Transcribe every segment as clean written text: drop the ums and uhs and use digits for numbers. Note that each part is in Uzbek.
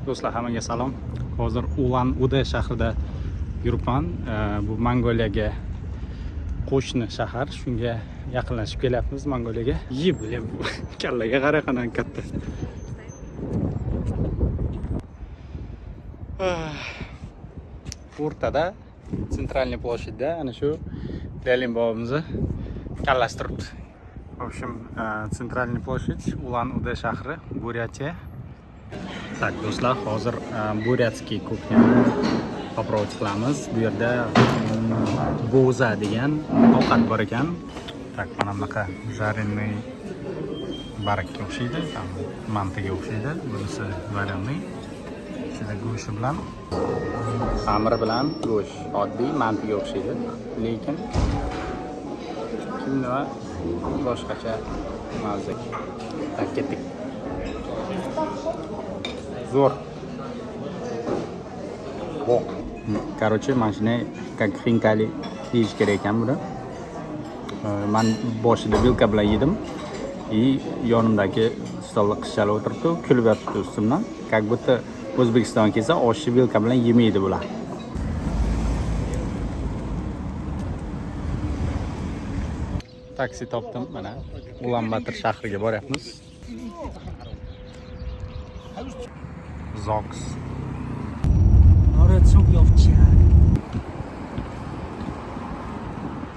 Do'stlar, hammaga salom. Hozir Ulan-Ude shahrida yuribman. Bu Mongoliyaga qo'shni shahar. Shunga yaqinlashib kelyapmiz Mongoliyaga. Bilim, kallaga qara qanaqa katta. O'rtada, Sentralniy ploshadda ana shu Lenin bobomizni kallasi turibdi. В общем, Sentralniy ploshad, Ulan-Ude shahri, Buryatiya. Tak, do'stlar, hozir buryatskiy kuxnyani попробовать qilamiz. Bu yerda boza degan ovqat bor ekan. Tak, mana bunaqa жареный barakka o'xshaydi, mantiga o'xshaydi. Bunisi varyanniy. Ichida go'shti bilan, xamir bilan go'sht, oddiy mantiga o'xshaydi. Lekin kimda boshqacha mazza. Tak, ketdik. Zo'r. Короче, mana shunday как xinkali yeyish kerak ekan buni. Men boshida vilka bilan yedim. Yonimdagi stolda qizchalar o'tiribdi, kulib yotibdi ustimdan. Как будто O'zbekistonga kelsa, oshni vilka bilan yemaydi bular. Taksi topdim, mana Ulan-Bator shahriga boryapmiz. Zox.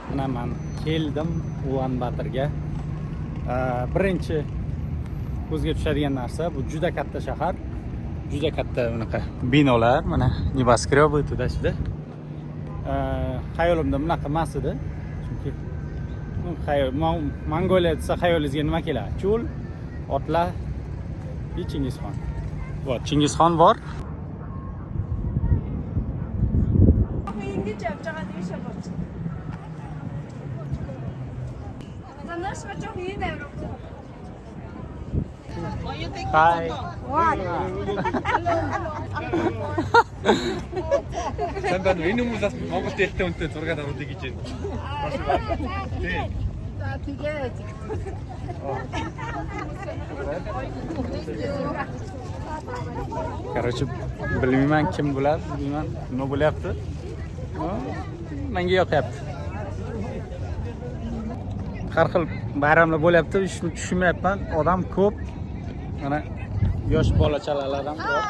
Mana men keldim Ulan-Batorga. Birinchi ko'zga tushadigan narsa, bu juda katta shahar. Juda katta bunaqa binolar, mana neboskrobi tуда-shuda. Xayolimda bunaqa emas edi. Chunki Mongoliya desa xayolingizga nima keladi? Cho'l, otlar, Chingizxon. Вот, Chingizxon bor. Hi. Sen ben benim uzas Moğol tehtte unuttu zorgadan unuttu geçin. Короче, bilmayman kim bular, bilmayman nima bo'lyapti. Menga yoqyapti. Har xil bayramlar bo'lyapti, tushunmayapman. Odam ko'p. Mana yosh bola-chalalar ham bor.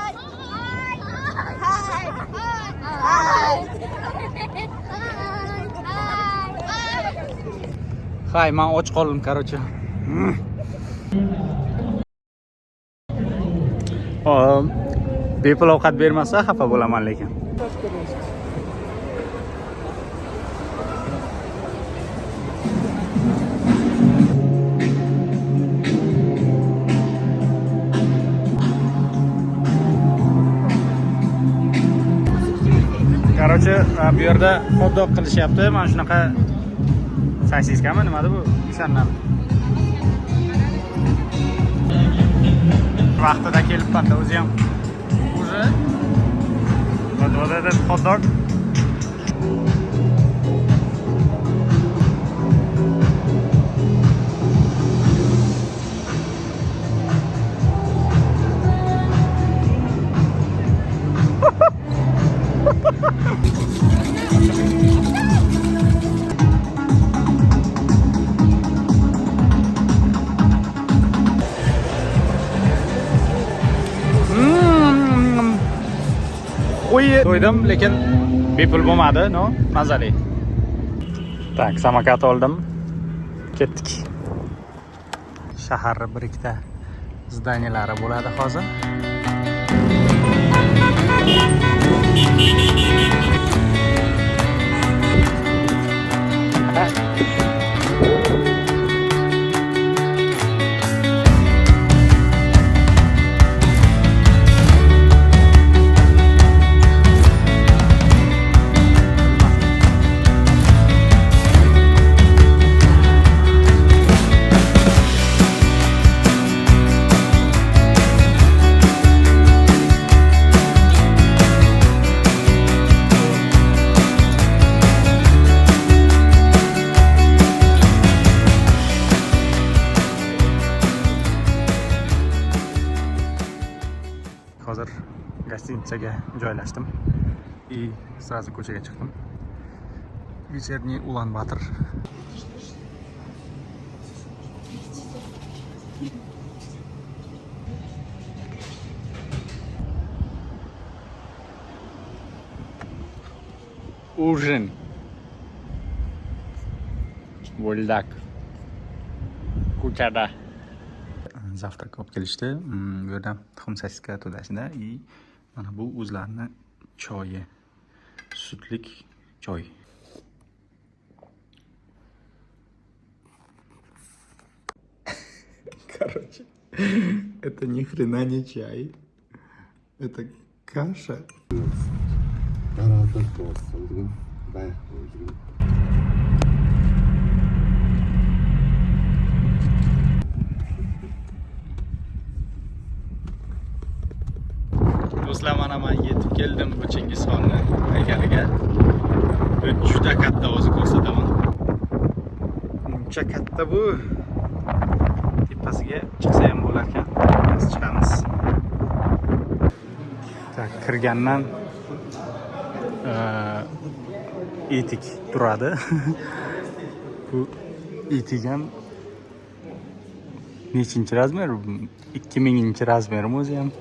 Hay, men och qoldim, короче. Bepul ovqat bermasa xafa bo'laman lekin. Короче, bu yerda hot dog qilishyapti. Mana shunaqa sosiskami, nimada bu? O'shandan. Vaqtida kelibman-da o'zi ham. Уже вот этот hot dog. To'ydim, lekin bepul bo'lmadi, no? Mazali. Tak, samokat oldim. Ketdik. Shahar bir ikkita zdaniyalari bo'ladi hozir. hozir gostinitsaga joylashdim. И сразу ko'chaga chiqdim. Вечерний Ulan-Bator. Ужин. Bo'ldak. Ko'chada. Завтрак olib kelishdi. Bu yerda tuxum sosiska to'dashida и mana bu o'zlarini choyi. Sutlik choy. Короче, это ни хрена не чай. Это каша. Do'stlar, mana men yetib keldim bu Chingizxonni haykaliga. Juda katta o'zi ko'rsataman. Uncha katta bu. Tepasiga chiqsa ham bo'lar ekan. Biz chiqamiz. Tak, kirgandan etik turadi. Bu etik ham nechinchi razmer? 2000-chi razmermi o'zi ham?